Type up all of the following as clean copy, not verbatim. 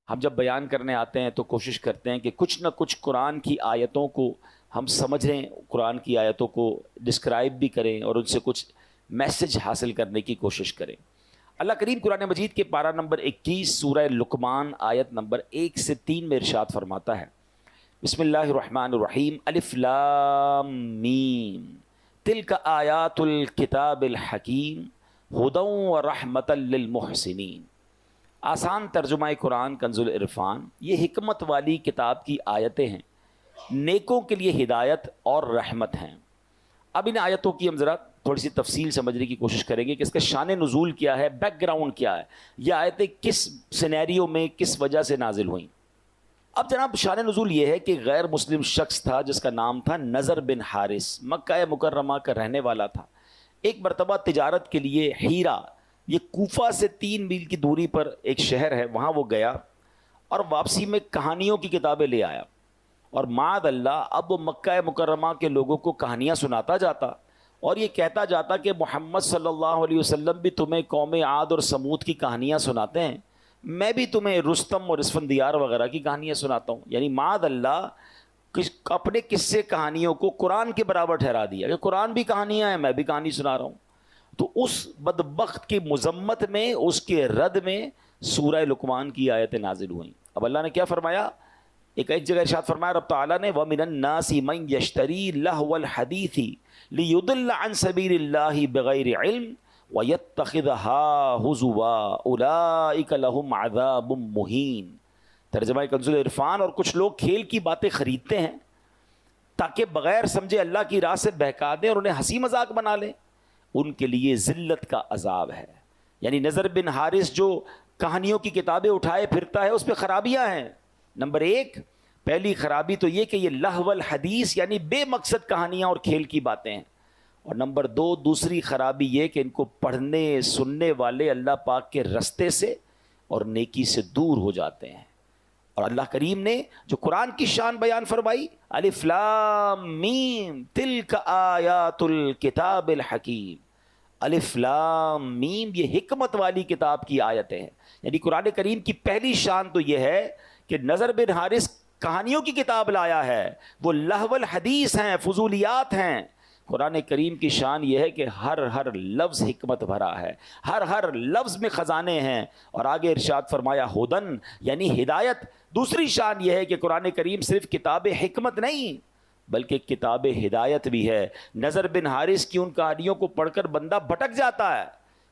ہم جب بیان کرنے آتے ہیں تو کوشش کرتے ہیں کہ کچھ نہ کچھ قرآن کی آیتوں کو ہم سمجھیں، قرآن کی آیتوں کو ڈسکرائب بھی کریں اور ان سے کچھ میسج حاصل کرنے کی کوشش کریں۔ اللہ کریم قرآن مجید کے پارہ نمبر 21 سورہ لقمان آیت نمبر 1 سے 3 میں ارشاد فرماتا ہے، بسم اللہ الرحمن الرحیم، الف لام میم تلک آیات الکتاب الحکیم ھدی ورحمۃ للمحسنین۔ آسان ترجمہ قرآن کنز العرفان، یہ حکمت والی کتاب کی آیتیں ہیں، نیکوں کے لیے ہدایت اور رحمت ہیں۔ اب ان آیتوں کی ہم ذرا تھوڑی سی تفصیل سمجھنے کی کوشش کریں گے کہ اس کا شان نزول کیا ہے، بیک گراؤنڈ کیا ہے، یہ آیتیں کس سینیریو میں کس وجہ سے نازل ہوئیں۔ اب جناب شان نزول یہ ہے کہ غیر مسلم شخص تھا جس کا نام تھا نضر بن حارث، مکہ مکرمہ کا رہنے والا تھا۔ ایک مرتبہ تجارت کے لیے ہیرا، یہ کوفہ سے 3 میل کی دوری پر ایک شہر ہے، وہاں وہ گیا اور واپسی میں کہانیوں کی کتابیں لے آیا، اور معاذ اللہ اب وہ مکہ مکرمہ کے لوگوں کو کہانیاں سناتا جاتا اور یہ کہتا جاتا کہ محمد صلی اللہ علیہ وسلم بھی تمہیں قوم عاد اور سمود کی کہانیاں سناتے ہیں، میں بھی تمہیں رستم اور اسفندیار وغیرہ کی کہانیاں سناتا ہوں۔ یعنی معاذ اللہ اپنے قصے کہانیوں کو قرآن کے برابر ٹھہرا دیا کہ قرآن بھی کہانیاں ہیں، میں بھی کہانی سنا رہا ہوں۔ تو اس بدبخت کی مذمت میں، اس کے رد میں سورہ لقمان کی آیتیں نازل ہوئیں۔ اب اللہ نے کیا فرمایا، ایک جگہ ارشاد فرمایا رب تعالیٰ نے، وَمِنَ النَّاسِ مَن يَشْتَرِي لَهْوَ الْحَدِيثِ لِيُضِلَّ عَن سَبِيلِ اللَّهِ بِغَيْرِ عِلْمٍ وَيَتَّخِذَهَا هُزُوًا أُولَٰئِكَ لَهُمْ عَذَابٌ مُّهِينٌ۔ ترجمہ کنز العرفان، اور کچھ لوگ کھیل کی باتیں خریدتے ہیں تاکہ بغیر سمجھے اللہ کی راہ سے بہکا دیں اور انہیں ہنسی مذاق بنا لیں، ان کے لیے ذلت کا عذاب ہے۔ یعنی نضر بن حارث جو کہانیوں کی کتابیں اٹھائے پھرتا ہے، اس پہ خرابیاں ہیں۔ نمبر 1، پہلی خرابی تو یہ کہ یہ لہو الحدیث یعنی بے مقصد کہانیاں اور کھیل کی باتیں ہیں، اور نمبر 2، دوسری خرابی یہ کہ ان کو پڑھنے سننے والے اللہ پاک کے رستے سے اور نیکی سے دور ہو جاتے ہیں۔ اور اللہ کریم نے جو قرآن کی شان بیان فرمائی، الف لام میم تلک آیات الکتاب الحکیم، الف لام میم یہ حکمت والی کتاب کی آیتیں ہیں۔ یعنی قرآن کریم کی پہلی شان تو یہ ہے کہ نضر بن حارث کہانیوں کی کتاب لایا ہے، وہ لہو الحدیث ہیں، فضولیات ہیں۔ قرآن کریم کی شان یہ ہے کہ ہر لفظ حکمت بھرا ہے، ہر لفظ میں خزانے ہیں۔ اور آگے ارشاد فرمایا ہدن یعنی ہدایت۔ دوسری شان یہ ہے کہ قرآن کریم صرف کتاب حکمت نہیں بلکہ کتاب ہدایت بھی ہے۔ نضر بن حارث کی ان کہانیوں کو پڑھ کر بندہ بھٹک جاتا ہے،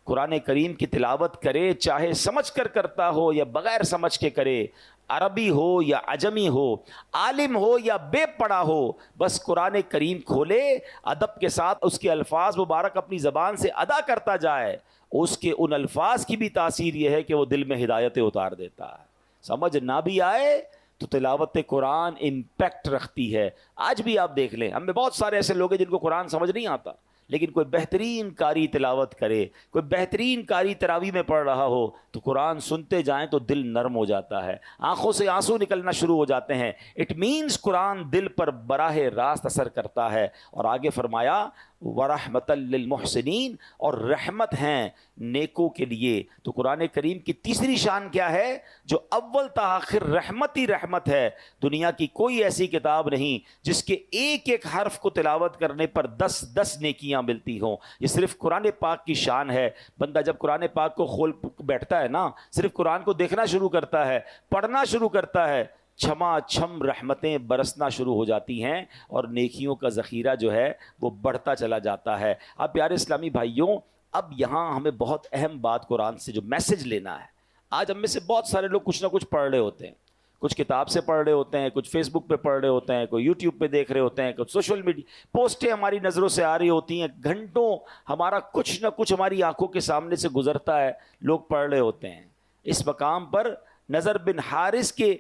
قرآن کریم کی تلاوت کرے، چاہے سمجھ کر کرتا ہو یا بغیر سمجھ کے کرے، عربی ہو یا عجمی ہو، عالم ہو یا بے پڑھا ہو، بس قرآن کریم کھولے، ادب کے ساتھ اس کے الفاظ مبارک اپنی زبان سے ادا کرتا جائے، اس کے ان الفاظ کی بھی تاثیر یہ ہے کہ وہ دل میں ہدایتیں اتار دیتا ہے۔ سمجھ نہ بھی آئے تو تلاوت قرآن امپیکٹ رکھتی ہے۔ آج بھی آپ دیکھ لیں، ہم میں بہت سارے ایسے لوگ ہیں جن کو قرآن سمجھ نہیں آتا، لیکن کوئی بہترین قاری تلاوت کرے، کوئی بہترین قاری تراویح میں پڑھ رہا ہو تو قرآن سنتے جائیں تو دل نرم ہو جاتا ہے، آنکھوں سے آنسو نکلنا شروع ہو جاتے ہیں۔ اٹ مینز قرآن دل پر براہ راست اثر کرتا ہے۔ اور آگے فرمایا ورحمۃ للمحسنین، اور رحمت ہیں نیکوں کے لیے۔ تو قرآن کریم کی تیسری شان کیا ہے، جو اول تا آخر رحمت ہی رحمت ہے۔ دنیا کی کوئی ایسی کتاب نہیں جس کے ایک ایک حرف کو تلاوت کرنے پر 10 نیکیاں ملتی ہوں، یہ صرف قرآن پاک کی شان ہے۔ بندہ جب قرآن پاک کو کھول بیٹھتا ہے نا، صرف قرآن کو دیکھنا شروع کرتا ہے، پڑھنا شروع کرتا ہے، چھما چھم رحمتیں برسنا شروع ہو جاتی ہیں اور نیکیوں کا ذخیرہ جو ہے وہ بڑھتا چلا جاتا ہے۔ اب پیارے اسلامی بھائیوں، اب یہاں ہمیں بہت اہم بات قرآن سے جو میسج لینا ہے۔ آج ہم میں سے بہت سارے لوگ کچھ نہ کچھ پڑھ رہے ہوتے ہیں، کچھ کتاب سے پڑھ رہے ہوتے ہیں، کچھ فیس بک پہ پڑھ رہے ہوتے ہیں، کوئی یوٹیوب پہ دیکھ رہے ہوتے ہیں، کچھ سوشل میڈیا پوسٹیں ہماری نظروں سے آ رہی ہوتی ہیں، گھنٹوں ہمارا کچھ نہ کچھ ہماری آنکھوں کے سامنے سے گزرتا ہے، لوگ پڑھ رہے ہوتے ہیں۔ اس مقام پر نضر بن حارث کے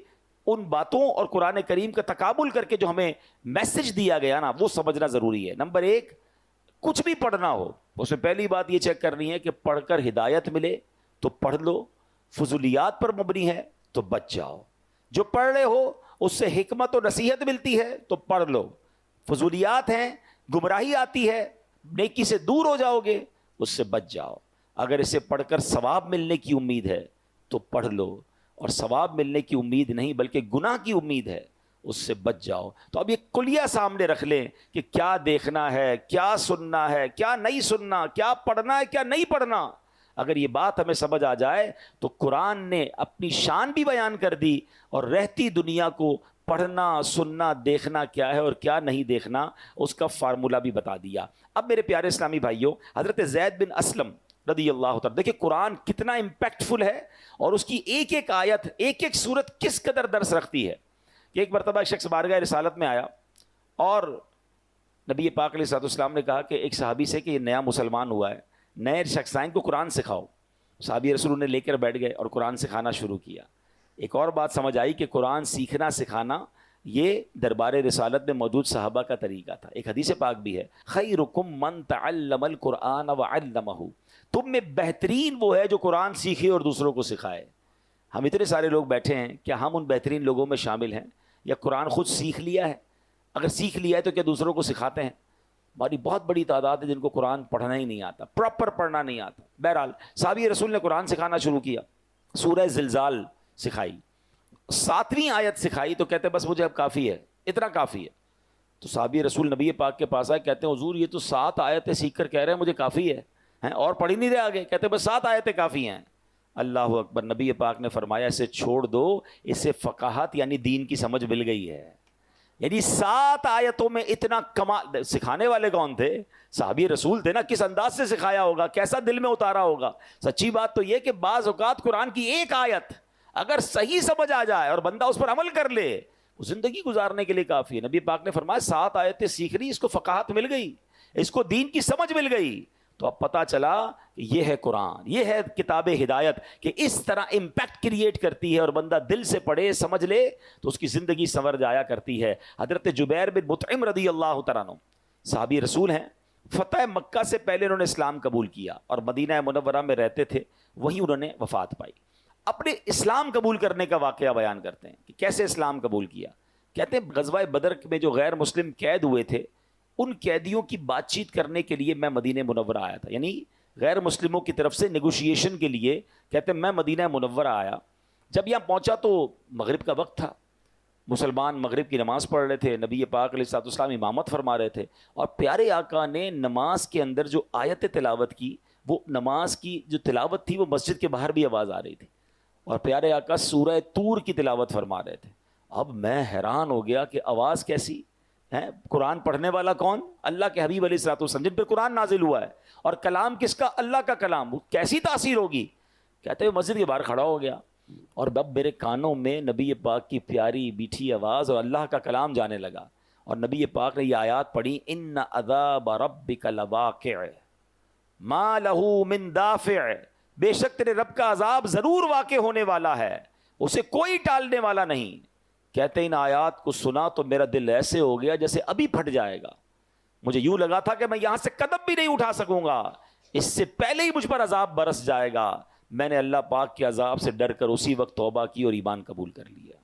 ان باتوں اور قرآن کریم کا تقابل کر کے جو ہمیں میسج دیا گیا نا، وہ سمجھنا ضروری ہے۔ نمبر 1، کچھ بھی پڑھنا ہو اس میں پہلی بات یہ چیک کرنی ہے کہ پڑھ کر ہدایت ملے تو پڑھ لو، فضولیات پر مبنی ہے تو بچ جاؤ۔ جو پڑھ رہے ہو اس سے حکمت و نصیحت ملتی ہے تو پڑھ لو، فضولیات ہیں، گمراہی آتی ہے، نیکی سے دور ہو جاؤ گے، اس سے بچ جاؤ۔ اگر اسے پڑھ کر ثواب ملنے کی امید ہے تو پڑھ لو، اور ثواب ملنے کی امید نہیں بلکہ گناہ کی امید ہے، اس سے بچ جاؤ۔ تو اب یہ کلیہ سامنے رکھ لیں کہ کیا دیکھنا ہے، کیا سننا ہے، کیا نہیں سننا، کیا پڑھنا ہے، کیا نہیں پڑھنا۔ اگر یہ بات ہمیں سمجھ آ جائے تو قرآن نے اپنی شان بھی بیان کر دی، اور رہتی دنیا کو پڑھنا، سننا، دیکھنا کیا ہے اور کیا نہیں دیکھنا اس کا فارمولہ بھی بتا دیا۔ اب میرے پیارے اسلامی بھائیوں، حضرت زید بن اسلم رضی اللہ تعالیٰ، دیکھیں قرآن کتنا امپیکٹفل ہے اور اس کی ایک ایک آیت، ایک ایک سورت کس قدر درس رکھتی ہے کہ ایک مرتبہ ایک شخص بارگاہ رسالت میں آیا اور نبی پاک علیہ السلام نے کہا کہ ایک صحابی سے کہ یہ نیا مسلمان ہوا ہے، نئے شخص آئیں کو قرآن سکھاؤ۔ صحابی رسول نے لے کر بیٹھ گئے اور قرآن سکھانا شروع کیا۔ ایک اور بات سمجھ آئی کہ قرآن سیکھنا سکھانا یہ دربار رسالت میں موجود صحابہ کا طریقہ تھا۔ ایک حدیث پاک بھی ہے، خیرکم من تعلم القرآن وعلمہ، تم میں بہترین وہ ہے جو قرآن سیکھے اور دوسروں کو سکھائے۔ ہم اتنے سارے لوگ بیٹھے ہیں، کیا ہم ان بہترین لوگوں میں شامل ہیں یا قرآن خود سیکھ لیا ہے؟ اگر سیکھ لیا ہے تو کیا دوسروں کو سکھاتے ہیں؟ ہماری بہت بڑی تعداد ہے جن کو قرآن پڑھنا ہی نہیں آتا، پراپر پڑھنا نہیں آتا۔ بہرحال صحابی رسول نے قرآن سکھانا شروع کیا، سورہ زلزال سکھائی، 7ویں آیت سکھائی تو کہتے بس مجھے اب کافی ہے، اتنا کافی ہے۔ تو صحابی رسول نبی پاک کے پاس آئے، کہتے ہیں حضور یہ تو 7 آیتیں سیکھ کر کہہ رہے ہیں مجھے کافی ہے، اور پڑھ ہی نہیں رہے آگے، کہتے بس 7 آیتیں کافی ہیں۔ اللہ اکبر، نبی پاک نے فرمایا اسے چھوڑ دو، اسے فقاہت یعنی دین کی سمجھ مل گئی ہے۔ یعنی 7 آیتوں میں اتنا کمال، سکھانے والے کون تھے؟ صحابی رسول تھے نا، کس انداز سے سکھایا ہوگا، کیسا دل میں اتارا ہوگا۔ سچی بات تو یہ کہ بعض اوقات قرآن کی ایک آیت اگر صحیح سمجھ آ جائے اور بندہ اس پر عمل کر لے، وہ زندگی گزارنے کے لیے کافی ہے۔ نبی پاک نے فرمایا 7 آیتیں سیکھ لی، اس کو فقاہت مل گئی، اس کو دین کی سمجھ مل گئی، تو اب پتہ چلا کہ یہ ہے قرآن، یہ ہے کتاب ہدایت، کہ اس طرح امپیکٹ کریٹ کرتی ہے اور بندہ دل سے پڑھے سمجھ لے تو اس کی زندگی سنور جایا کرتی ہے۔ حضرت جبیر بن مطعم رضی اللہ تعالیٰ عنہ صحابی رسول ہیں، فتح مکہ سے پہلے انہوں نے اسلام قبول کیا اور مدینہ منورہ میں رہتے تھے، وہیں انہوں نے وفات پائی۔ اپنے اسلام قبول کرنے کا واقعہ بیان کرتے ہیں کہ کیسے اسلام قبول کیا۔ کہتے ہیں غزوہ بدر میں جو غیر مسلم قید ہوئے تھے، ان قیدیوں کی بات چیت کرنے کے لیے میں مدینہ منورہ آیا تھا، یعنی غیر مسلموں کی طرف سے نیگوشیشن کے لیے کہتے ہیں میں مدینہ منورہ آیا۔ جب یہاں پہنچا تو مغرب کا وقت تھا، مسلمان مغرب کی نماز پڑھ رہے تھے، نبی پاک علیہ السلام امامت فرما رہے تھے، اور پیارے آقا نے نماز کے اندر جو آیت تلاوت کی، وہ نماز کی جو تلاوت تھی وہ مسجد کے باہر بھی آواز آ رہی تھی، اور پیارے آقا سورہ طور کی تلاوت فرما رہے تھے۔ اب میں حیران ہو گیا کہ آواز کیسی ہے، قرآن پڑھنے والا کون؟ اللہ کے حبیب علیہ الصلوۃ والسلام جن پہ قرآن نازل ہوا ہے، اور کلام کس کا؟ اللہ کا کلام، کیسی تاثیر ہوگی؟ کہتے ہوئے مسجد کے باہر کھڑا ہو گیا، اور اب میرے کانوں میں نبی پاک کی پیاری میٹھی آواز اور اللہ کا کلام جانے لگا، اور نبی پاک نے یہ آیات پڑھی، ان عذاب ربک لواقع ما لہ من دافع، بے شک تیرے رب کا عذاب ضرور واقع ہونے والا ہے، اسے کوئی ٹالنے والا نہیں۔ کہتے ہیں ان آیات کو سنا تو میرا دل ایسے ہو گیا جیسے ابھی پھٹ جائے گا، مجھے یوں لگا تھا کہ میں یہاں سے قدم بھی نہیں اٹھا سکوں گا، اس سے پہلے ہی مجھ پر عذاب برس جائے گا۔ میں نے اللہ پاک کے عذاب سے ڈر کر اسی وقت توبہ کی اور ایمان قبول کر لیا۔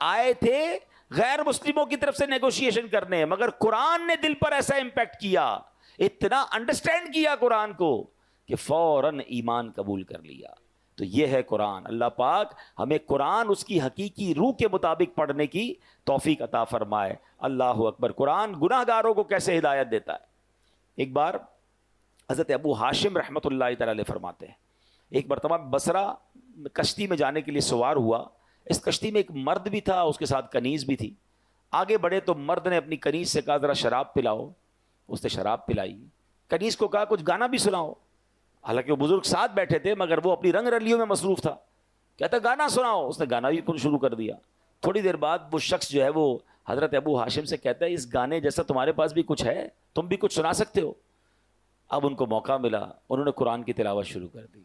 آئے تھے غیر مسلموں کی طرف سے نیگوشیشن کرنے، مگر قرآن نے دل پر ایسا امپیکٹ کیا، اتنا انڈرسٹینڈ کیا قرآن کو کہ فوراً ایمان قبول کر لیا۔ تو یہ ہے قرآن۔ اللہ پاک ہمیں قرآن اس کی حقیقی روح کے مطابق پڑھنے کی توفیق عطا فرمائے۔ اللہ اکبر۔ قرآن گناہ گاروں کو کیسے ہدایت دیتا ہے۔ ایک بار حضرت ابو ہاشم رحمۃ اللہ تعالی علیہ فرماتے ہیں، ایک مرتبہ بصرہ کشتی میں جانے کے لیے سوار ہوا، اس کشتی میں ایک مرد بھی تھا، اس کے ساتھ کنیز بھی تھی۔ آگے بڑھے تو مرد نے اپنی کنیز سے کہا ذرا شراب پلاؤ، اس نے شراب پلائی۔ کنیز کو کہا کچھ گانا بھی سناؤ، حالانکہ وہ بزرگ ساتھ بیٹھے تھے مگر وہ اپنی رنگ رلیوں میں مصروف تھا۔ کہتا گانا سناؤ، اس نے گانا بھی شروع کر دیا۔ تھوڑی دیر بعد وہ شخص جو ہے وہ حضرت ابو ہاشم سے کہتا ہے اس گانے جیسا تمہارے پاس بھی کچھ ہے، تم بھی کچھ سنا سکتے ہو؟ اب ان کو موقع ملا، انہوں نے قرآن کی تلاوت شروع کر دی۔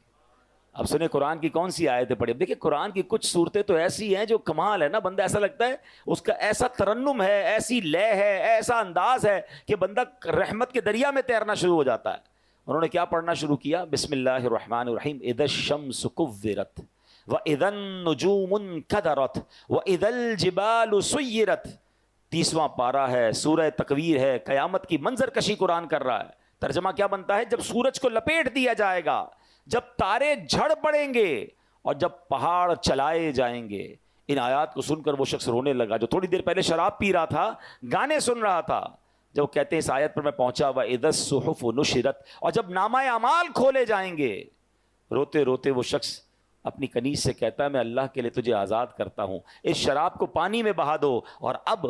اب سنیں قرآن کی کون سی آیتیں پڑھی۔ دیکھیں قرآن کی کچھ صورتیں تو ایسی ہیں جو کمال ہے نا، بندہ ایسا لگتا ہے اس کا ایسا ترنم ہے، ایسی لے ہے، ایسا انداز ہے کہ بندہ رحمت کے دریا میں تیرنا شروع ہو جاتا ہے۔ انہوں نے کیا پڑھنا شروع کیا؟ بسم اللہ الرحمن الرحیم، اذا الشمس کورت واذا النجوم انکدرت واذا الجبال سیرت۔ 30واں پارہ ہے، سورہ تکویر ہے، قیامت کی منظر کشی قرآن کر رہا ہے۔ ترجمہ کیا بنتا ہے؟ جب سورج کو لپیٹ دیا جائے گا، جب تارے جھڑ پڑیں گے اور جب پہاڑ چلائے جائیں گے. ان آیات کو سن کر وہ شخص رونے لگا جو تھوڑی دیر پہلے شراب پی رہا تھا, گانے سن رہا تھا. جب وہ کہتے ہیں اس آیت پر میں پہنچا, وَإِذَا الصُّحُفُ نُشِرَتْ, اور جب نامہ اعمال کھولے جائیں گے. روتے روتے وہ شخص اپنی کنیز سے کہتا ہے میں اللہ کے لیے تجھے آزاد کرتا ہوں, اس شراب کو پانی میں بہا دو. اور اب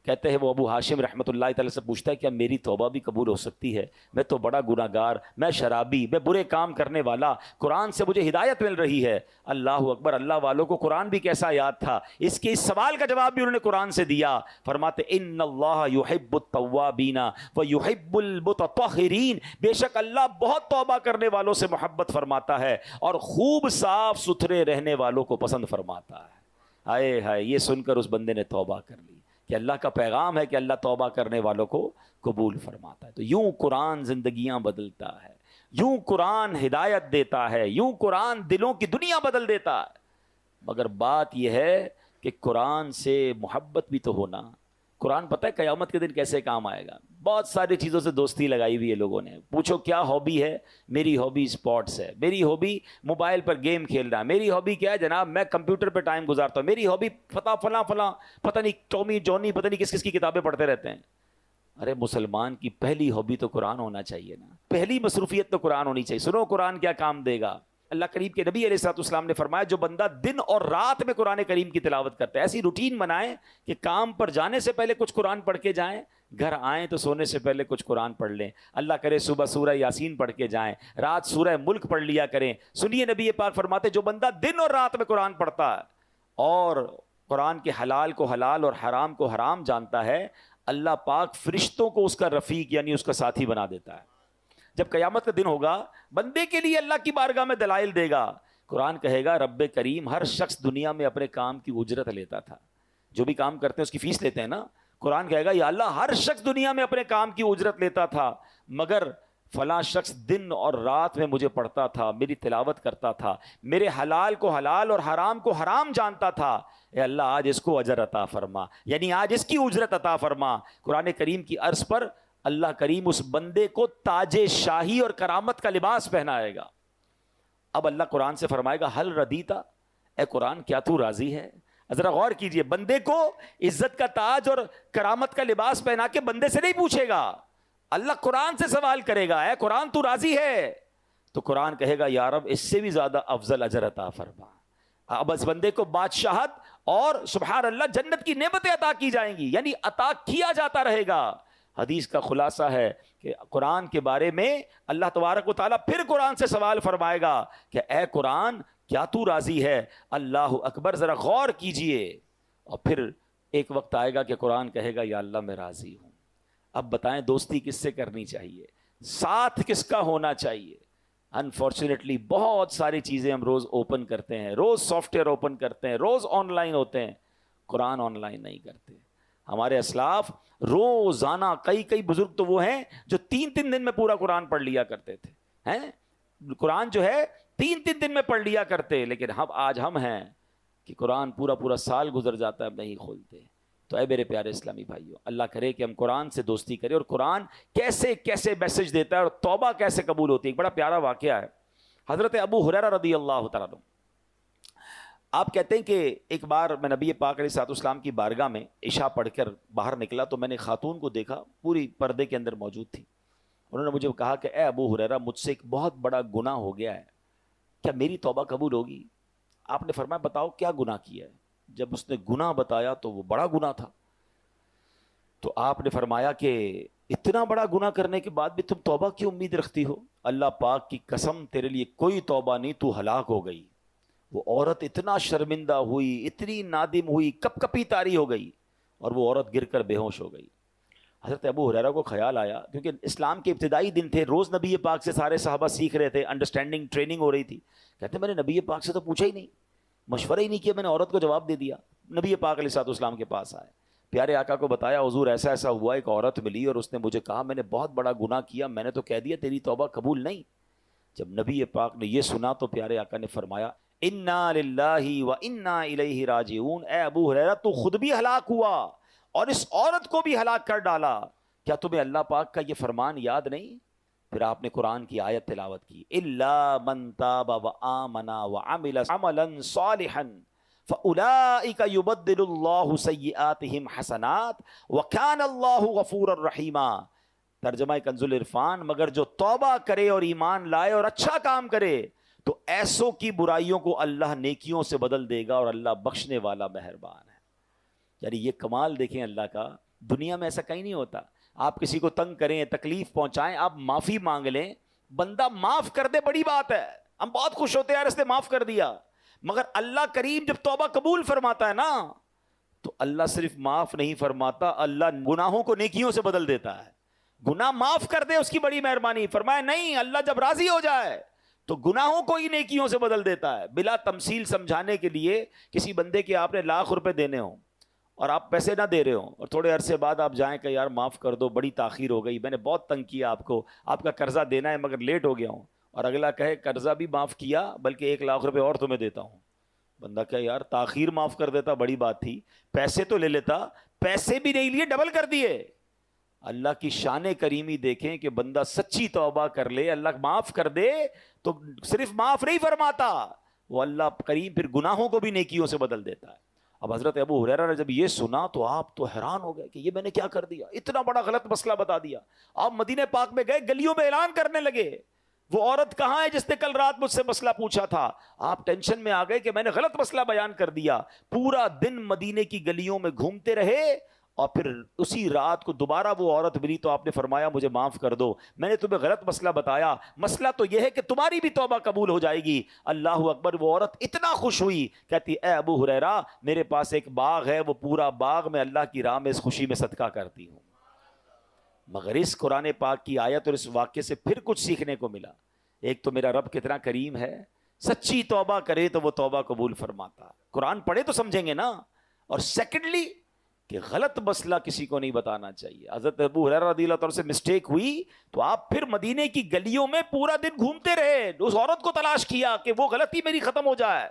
کہتے ہیں وہ ابو ہاشم رحمۃ اللہ تعالی سے پوچھتا ہے کیا میری توبہ بھی قبول ہو سکتی ہے؟ میں تو بڑا گناہ گار, میں شرابی, میں برے کام کرنے والا, قرآن سے مجھے ہدایت مل رہی ہے. اللہ اکبر, اللہ والوں کو قرآن بھی کیسا یاد تھا. اس سوال کا جواب بھی انہوں نے قرآن سے دیا. فرماتے ان اللہ یحب التوابین ویحب المتطہرین, بے شک اللہ بہت توبہ کرنے والوں سے محبت فرماتا ہے اور خوب صاف ستھرے رہنے والوں کو پسند فرماتا ہے. ہائے ہائے, یہ سن کر اس بندے نے توبہ کر لی کہ اللہ کا پیغام ہے کہ اللہ توبہ کرنے والوں کو قبول فرماتا ہے. تو یوں قرآن زندگیاں بدلتا ہے, یوں قرآن ہدایت دیتا ہے, یوں قرآن دلوں کی دنیا بدل دیتا ہے. مگر بات یہ ہے کہ قرآن سے محبت بھی تو ہونا. قرآن پتہ ہے قیامت کے دن کیسے کام آئے گا؟ بہت ساری چیزوں سے دوستی لگائی ہوئی ہے لوگوں نے. پوچھو کیا ہابی ہے؟ میری ہابی اسپورٹس ہے, میری ہابی موبائل پر گیم کھیلنا ہے, میری ہابی کیا ہے جناب میں کمپیوٹر پہ ٹائم گزارتا ہوں, میری ہابی فلاں پتہ نہیں ٹومی جونی پتہ نہیں کس کس کی کتابیں پڑھتے رہتے ہیں. ارے مسلمان کی پہلی ہابی تو قرآن ہونا چاہیے نا, پہلی مصروفیت تو قرآن ہونی چاہیے. سنو قرآن کیا کام دے گا. اللہ کریم کے نبی علیہ الصلوۃ والسلام نے فرمایا جو بندہ دن اور رات میں قرآن کریم کی تلاوت کرتا ہے, ایسی روٹین بنائیں کہ کام پر جانے سے پہلے کچھ قرآن پڑھ کے جائیں, گھر آئیں تو سونے سے پہلے کچھ قرآن پڑھ لیں, اللہ کرے صبح سورہ یاسین پڑھ کے جائیں, رات سورہ ملک پڑھ لیا کریں. سنیے نبی پاک فرماتے جو بندہ دن اور رات میں قرآن پڑھتا ہے اور قرآن کے حلال کو حلال اور حرام کو حرام جانتا ہے, اللہ پاک فرشتوں کو اس کا رفیق یعنی اس کا ساتھی بنا دیتا ہے. جب قیامت کا دن ہوگا بندے کے لیے اللہ کی بارگاہ میں دلائل دے گا. قرآن کہے گا رب کریم ہر شخص دنیا میں اپنے کام کی اجرت لیتا تھا, جو بھی کام کرتے ہیں اس کی فیس لیتے ہیں نا. قرآن کہے گا یا اللہ ہر شخص دنیا میں اپنے کام کی اجرت لیتا تھا, مگر فلاں شخص دن اور رات میں مجھے پڑھتا تھا, میری تلاوت کرتا تھا, میرے حلال کو حلال اور حرام کو حرام جانتا تھا. اے اللہ آج اس کو اجر عطا فرما, یعنی آج اس کی اجرت عطا فرما. قرآن کریم کی عرض پر اللہ کریم اس بندے کو تاج شاہی اور کرامت کا لباس پہنائے گا. اب اللہ قرآن سے فرمائے گا حل ردیتا, اے قرآن کیا تو راضی ہے؟ ذرا غور کیجئے, بندے کو عزت کا تاج اور کرامت کا لباس پہنا کے بندے سے نہیں پوچھے گا, اللہ قرآن سے سوال کرے گا اے قرآن تو راضی ہے؟ تو قرآن کہے گا یا رب اس سے بھی زیادہ افضل اجر عطا فرما. اب اس بندے کو بادشاہت اور سبحان اللہ جنت کی نعمتیں عطا کی جائیں گی, یعنی عطا کیا جاتا رہے گا. حدیث کا خلاصہ ہے کہ قرآن کے بارے میں اللہ تبارک و تعالیٰ پھر قرآن سے سوال فرمائے گا کہ اے قرآن کیا تو راضی ہے؟ اللہ اکبر, ذرا غور کیجئے. اور پھر ایک وقت آئے گا کہ قرآن کہے گا یا اللہ میں راضی ہوں. اب بتائیں دوستی کس سے کرنی چاہیے, ساتھ کس کا ہونا چاہیے؟ انفارچونیٹلی بہت ساری چیزیں ہم روز اوپن کرتے ہیں, روز سافٹ ویئر اوپن کرتے ہیں, روز آن لائن ہوتے ہیں, قرآن آن لائن نہیں کرتے. ہمارے اسلاف روزانہ کئی بزرگ تو وہ ہیں جو 3 دن میں پورا قرآن پڑھ لیا کرتے تھے, ہیں قرآن جو ہے 3 دن میں پڑھ لیا کرتے, لیکن آج ہم ہیں کہ قرآن پورا سال گزر جاتا ہے نہیں کھولتے. تو اے میرے پیارے اسلامی بھائیوں, اللہ کرے کہ ہم قرآن سے دوستی کریں, اور قرآن کیسے میسج دیتا ہے اور توبہ کیسے قبول ہوتی ہے. ایک بڑا پیارا واقعہ ہے, حضرت ابو ہریرہ رضی اللہ تعالیٰ عنہ, آپ کہتے ہیں کہ ایک بار میں نبی پاک علیہ الصلوۃ والسلام کی بارگاہ میں عشاء پڑھ کر باہر نکلا تو میں نے خاتون کو دیکھا, پوری پردے کے اندر موجود تھی. انہوں نے مجھے کہا کہ اے ابو ہریرہ مجھ سے ایک بہت بڑا گناہ ہو گیا ہے, کیا میری توبہ قبول ہوگی؟ آپ نے فرمایا بتاؤ کیا گناہ کیا ہے؟ جب اس نے گناہ بتایا تو وہ بڑا گناہ تھا. تو آپ نے فرمایا کہ اتنا بڑا گناہ کرنے کے بعد بھی تم توبہ کی امید رکھتی ہو؟ اللہ پاک کی قسم تیرے لیے کوئی توبہ نہیں, تو ہلاک ہو گئی. وہ عورت اتنا شرمندہ ہوئی, اتنی نادم ہوئی, کپ کپی طاری ہو گئی, اور وہ عورت گر کر بے ہوش ہو گئی. حضرت ابو ہریرہ کو خیال آیا, کیونکہ اسلام کے ابتدائی دن تھے, روز نبی پاک سے سارے صحابہ سیکھ رہے تھے, انڈرسٹینڈنگ ٹریننگ ہو رہی تھی. کہتے میں نے نبی پاک سے تو پوچھا ہی نہیں, مشورہ ہی نہیں کیا, میں نے عورت کو جواب دے دیا. نبی پاک علیہ الصلوۃ والسلام کے پاس آئے, پیارے آقا کو بتایا حضور ایسا ہوا, ایک عورت ملی اور اس نے مجھے کہا میں نے بہت بڑا گناہ کیا, میں نے تو کہہ دیا تیری توبہ قبول نہیں. جب نبی پاک نے یہ سنا تو پیارے آقا نے فرمایا انا للہ و انا الیہ راجعون, اے ابو ہریرہ تو خود بھی ہلاک ہوا اور اس عورت کو بھی ہلاک کر ڈالا. کیا تمہیں اللہ پاک کا یہ فرمان یاد نہیں پھر آپ نے قرآن کی آیت تلاوت کی، الا من تاب وآمن وعمل عملا صالحا فاولئک یبدل اللہ سیئاتہم حسنات وکان اللہ غفورا رحیما۔ ترجمہ کنز العرفان، مگر جو توبہ کرے اور ایمان لائے اور اچھا کام کرے تو ایسوں کی برائیوں کو اللہ نیکیوں سے بدل دے گا اور اللہ بخشنے والا مہربان ہے۔ یعنی یہ کمال دیکھیں اللہ کا، دنیا میں ایسا کہیں نہیں ہوتا۔ آپ کسی کو تنگ کریں، تکلیف پہنچائیں، آپ معافی مانگ لیں، بندہ معاف کر دے، بڑی بات ہے، ہم بہت خوش ہوتے ہیں یار اس نے معاف کر دیا۔ مگر اللہ کریم جب توبہ قبول فرماتا ہے نا، تو اللہ صرف معاف نہیں فرماتا، اللہ گناہوں کو نیکیوں سے بدل دیتا ہے۔ گناہ معاف کر دے اس کی بڑی مہربانی، فرمایا نہیں، اللہ جب راضی ہو جائے تو گناہوں کو ہی نیکیوں سے بدل دیتا ہے۔ بلا تمثیل سمجھانے کے لیے، کسی بندے کے آپ نے لاکھ روپے دینے ہوں اور آپ پیسے نہ دے رہے ہوں، اور تھوڑے عرصے بعد آپ جائیں کہ یار معاف کر دو، بڑی تاخیر ہو گئی، میں نے بہت تنگ کیا آپ کو، آپ کا قرضہ دینا ہے مگر لیٹ ہو گیا ہوں، اور اگلا کہے قرضہ بھی معاف کیا بلکہ 1,00,000 روپے اور تمہیں دیتا ہوں۔ بندہ کہ یار تاخیر معاف کر دیتا بڑی بات تھی، پیسے تو لے لیتا، پیسے بھی نہیں لیے، ڈبل کر دیے۔ اللہ کی شان کریمی دیکھیں کہ بندہ سچی توبہ کر لے، اللہ معاف کر دے تو صرف معاف نہیں فرماتا، وہ اللہ کریم پھر گناہوں کو بھی نیکیوں سے بدل دیتا ہے۔ اب حضرت ابو ہریرہ نے جب یہ سنا تو آپ تو حیران ہو گئے کہ یہ میں نے کیا کر دیا، اتنا بڑا غلط مسئلہ بتا دیا۔ آپ مدینہ پاک میں گئے، گلیوں میں اعلان کرنے لگے، وہ عورت کہاں ہے جس نے کل رات مجھ سے مسئلہ پوچھا تھا؟ آپ ٹینشن میں آ گئے کہ میں نے غلط مسئلہ بیان کر دیا۔ پورا دن مدینے کی گلیوں میں گھومتے رہے، اور پھر اسی رات کو دوبارہ وہ عورت ملی تو آپ نے فرمایا مجھے معاف کر دو، میں نے تمہیں غلط مسئلہ بتایا، مسئلہ تو یہ ہے کہ تمہاری بھی توبہ قبول ہو جائے گی۔ اللہ اکبر۔ وہ عورت اتنا خوش ہوئی، کہتی اے ابو ہریرہ میرے پاس ایک باغ ہے، وہ پورا باغ میں اللہ کی راہ میں اس خوشی میں صدقہ کرتی ہوں۔ مگر اس قرآن پاک کی آیت اور اس واقعے سے پھر کچھ سیکھنے کو ملا۔ ایک تو میرا رب کتنا کریم ہے، سچی توبہ کرے تو وہ توبہ قبول فرماتا۔ قرآن پڑھے تو سمجھیں گے نا۔ اور سیکنڈلی کہ غلط مسئلہ کسی کو نہیں بتانا چاہیے۔ حضرت ابو ہریرہ رضی اللہ تعالیٰ سے مسٹیک ہوئی تو آپ پھر مدینے کی گلیوں میں پورا دن گھومتے رہے، اس عورت کو تلاش کیا کہ وہ غلطی میری ختم ہو جائے۔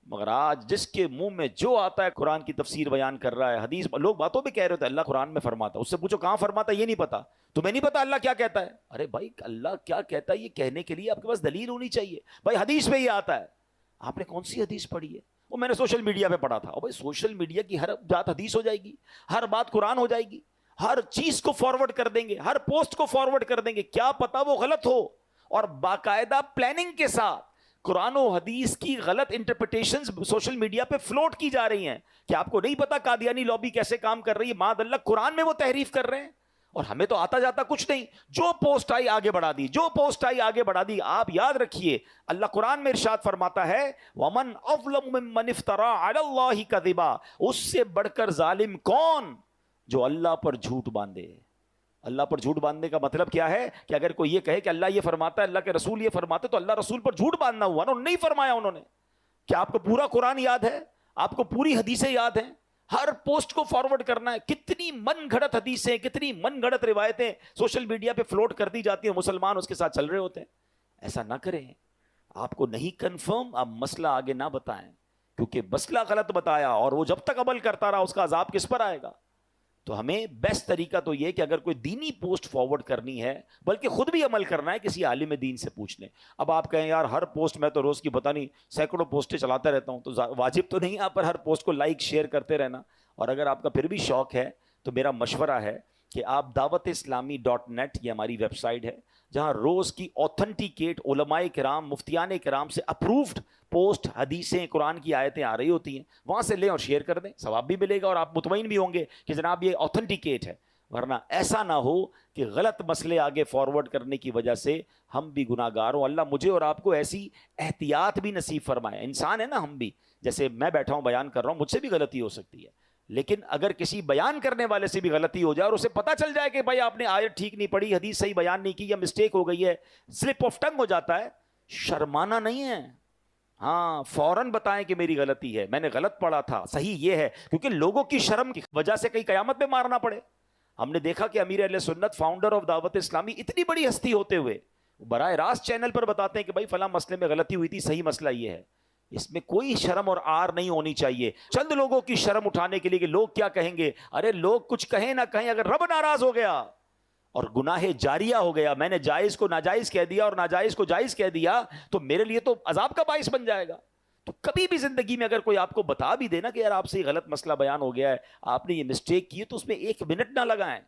مگر آج جس کے منہ میں جو آتا ہے قرآن کی تفسیر بیان کر رہا ہے، حدیث، لوگ باتوں پہ کہہ رہے ہوتے ہیں اللہ قرآن میں فرماتا، اس سے پوچھو کہاں فرماتا ہے، یہ نہیں پتا، تمہیں نہیں پتا اللہ کیا کہتا ہے؟ ارے بھائی اللہ کیا کہتا ہے یہ کہنے کے لیے آپ کے پاس دلیل ہونی چاہیے۔ بھائی حدیث میں یہ آتا ہے، آپ نے کون سی حدیث پڑھی ہے؟ وہ میں نے سوشل میڈیا پہ پڑھا تھا۔ اور بھائی سوشل میڈیا کی ہر بات حدیث ہو جائے گی، ہر بات قرآن ہو جائے گی، ہر چیز کو فارورڈ کر دیں گے، ہر پوسٹ کو فارورڈ کر دیں گے، کیا پتا وہ غلط ہو، اور باقاعدہ پلاننگ کے ساتھ قرآن و حدیث کی غلط انٹرپریٹیشنز سوشل میڈیا پہ فلوٹ کی جا رہی ہیں کہ آپ کو نہیں پتا قادیانی لابی کیسے کام کر رہی ہے، معاذ اللہ قرآن میں وہ تحریف کر رہے ہیں، اور ہمیں تو آتا جاتا کچھ نہیں، جو پوسٹ آئی آگے بڑھا دی، جو پوسٹ آئی آگے بڑھا دی۔ آپ یاد رکھیے اللہ قرآن میں ارشاد فرماتا ہے وَمَنْ أَظْلَمُ مِمَّنِ افْتَرَىٰ عَلَى اللَّهِ كَذِبًا، اس سے بڑھ کر ظالم کون جو اللہ پر جھوٹ باندھے۔ اللہ پر جھوٹ باندھنے کا مطلب کیا ہے کہ اگر کوئی یہ کہے کہ اللہ یہ فرماتا ہے، اللہ کے رسول یہ فرماتے، تو اللہ رسول پر جھوٹ باندھنا ہوا نا، انہوں نے نہیں فرمایا۔ انہوں نے کیا آپ کو پورا قرآن یاد ہے؟ آپ کو پوری حدیثیں یاد ہیں؟ ہر پوسٹ کو فارورڈ کرنا ہے؟ کتنی من گھڑت حدیثیں، کتنی من گھڑت روایتیں سوشل میڈیا پہ فلوٹ کر دی جاتی ہیں، مسلمان اس کے ساتھ چل رہے ہوتے ہیں۔ ایسا نہ کریں، آپ کو نہیں کنفرم آپ مسئلہ آگے نہ بتائیں، کیونکہ مسئلہ غلط بتایا اور وہ جب تک عمل کرتا رہا اس کا عذاب کس پر آئے گا۔ تو ہمیں بیسٹ طریقہ تو یہ کہ اگر کوئی دینی پوسٹ فارورڈ کرنی ہے، بلکہ خود بھی عمل کرنا ہے، کسی عالم دین سے پوچھ لیں۔ اب آپ کہیں یار ہر پوسٹ میں تو روز کی پتہ نہیں سینکڑوں پوسٹیں چلاتا رہتا ہوں، تو واجب تو نہیں آپ پر ہر پوسٹ کو لائک شیئر کرتے رہنا۔ اور اگر آپ کا پھر بھی شوق ہے تو میرا مشورہ ہے کہ آپ dawat-islami.net یہ ہماری ویب سائٹ ہے جہاں روز کی اوتھنٹیکیٹ علماء کرام، مفتیان کرام سے اپروفڈ پوسٹ، حدیثیں، قرآن کی آیتیں آ رہی ہوتی ہیں، وہاں سے لیں اور شیئر کر دیں، ثواب بھی ملے گا اور آپ مطمئن بھی ہوں گے کہ جناب یہ اوتھنٹیکیٹ ہے۔ ورنہ ایسا نہ ہو کہ غلط مسئلے آگے فارورڈ کرنے کی وجہ سے ہم بھی گناہ گار ہوں۔ اللہ مجھے اور آپ کو ایسی احتیاط بھی نصیب فرمائے۔ انسان ہے نا ہم بھی، جیسے میں بیٹھا ہوں بیان کر رہا ہوں، مجھ سے بھی غلطی ہو سکتی ہے، لیکن اگر کسی بیان کرنے والے سے بھی غلطی ہو جائے اور اسے پتہ چل جائے کہ بھائی آپ نے آیت ٹھیک نہیں پڑھی، حدیث صحیح بیان نہیں کی، یا مسٹیک ہو گئی ہے، سلپ آف ٹنگ ہو جاتا ہے، شرمانا نہیں ہے، ہاں فوراً بتائیں کہ میری غلطی ہے، میں نے غلط پڑھا تھا، صحیح یہ ہے، کیونکہ لوگوں کی شرم کی وجہ سے کئی قیامت میں مارنا پڑے۔ ہم نے دیکھا کہ امیر اہل سنت، فاؤنڈر آف دعوت اسلامی، اتنی بڑی ہستی ہوتے ہوئے براہ راست چینل پر بتاتے ہیں کہ بھائی فلاں مسئلے میں غلطی ہوئی تھی، صحیح مسئلہ یہ ہے۔ اس میں کوئی شرم اور آر نہیں ہونی چاہیے، چند لوگوں کی شرم اٹھانے کے لیے کہ لوگ کیا کہیں گے۔ ارے لوگ کچھ کہیں نہ کہیں، اگر رب ناراض ہو گیا اور گناہ جاریہ ہو گیا، میں نے جائز کو ناجائز کہہ دیا اور ناجائز کو جائز کہہ دیا، تو میرے لیے تو عذاب کا باعث بن جائے گا۔ تو کبھی بھی زندگی میں اگر کوئی آپ کو بتا بھی دے نا کہ یار آپ سے یہ غلط مسئلہ بیان ہو گیا ہے، آپ نے یہ مسٹیک کی ہے، تو اس میں 1 منٹ نہ لگائیں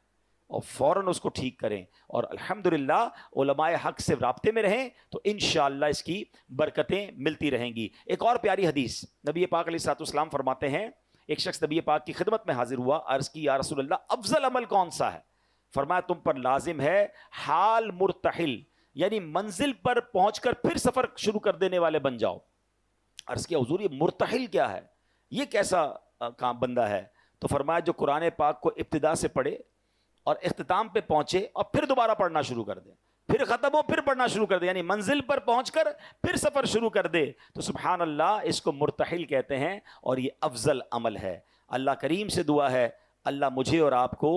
اور فوراً اس کو ٹھیک کریں، اور الحمدللہ علماء حق سے رابطے میں رہیں تو انشاءاللہ اس کی برکتیں ملتی رہیں گی۔ ایک اور پیاری حدیث، نبی پاک علیہ الصلوۃ والسلام فرماتے ہیں، ایک شخص نبی پاک کی خدمت میں حاضر ہوا، عرض کی یا رسول اللہ افضل عمل کون سا ہے؟ فرمایا تم پر لازم ہے حال مرتحل، یعنی منزل پر پہنچ کر پھر سفر شروع کر دینے والے بن جاؤ۔ عرض کیا حضور یہ مرتحل کیا ہے، یہ کیسا کام بندہ ہے؟ تو فرمایا جو قرآن پاک کو ابتدا سے پڑھے اور اختتام پہ پہنچے اور پھر دوبارہ پڑھنا شروع کر دے، پھر ختم ہو پھر پڑھنا شروع کر دے، یعنی منزل پر پہنچ کر پھر سفر شروع کر دے، تو سبحان اللہ اس کو مرتحل کہتے ہیں، اور یہ افضل عمل ہے۔ اللہ کریم سے دعا ہے اللہ مجھے اور آپ کو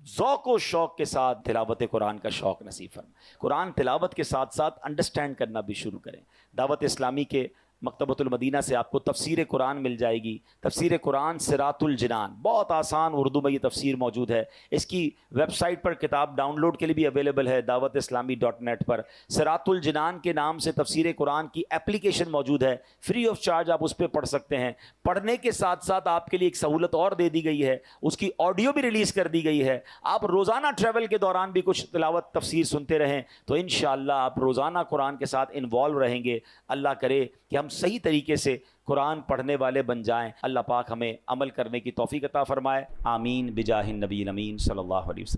ذوق و شوق کے ساتھ تلاوت قرآن کا شوق نصیب فرمائے، قرآن تلاوت کے ساتھ ساتھ انڈرسٹینڈ کرنا بھی شروع کریں۔ دعوت اسلامی کے مکتبۃ المدینہ سے آپ کو تفسیر قرآن مل جائے گی، تفسیر قرآن صراط الجنان، بہت آسان اردو میں یہ تفسیر موجود ہے، اس کی ویب سائٹ پر کتاب ڈاؤن لوڈ کے لیے بھی اویلیبل ہے dawatIslami.net پر۔ صراط الجنان کے نام سے تفسیر قرآن کی اپلیکیشن موجود ہے، فری آف چارج آپ اس پہ پڑھ سکتے ہیں۔ پڑھنے کے ساتھ ساتھ آپ کے لیے ایک سہولت اور دے دی گئی ہے، اس کی آڈیو بھی ریلیز کر دی گئی ہے، آپ روزانہ ٹریول کے دوران بھی کچھ تلاوت تفسیر سنتے رہیں تو انشاءاللہ آپ روزانہ قرآن کے ساتھ انوالو رہیں گے۔ اللہ کرے کہ ہم صحیح طریقے سے قرآن پڑھنے والے بن جائیں، اللہ پاک ہمیں عمل کرنے کی توفیق عطا فرمائے، آمین بجاہ النبی الامین صلی اللہ علیہ وسلم۔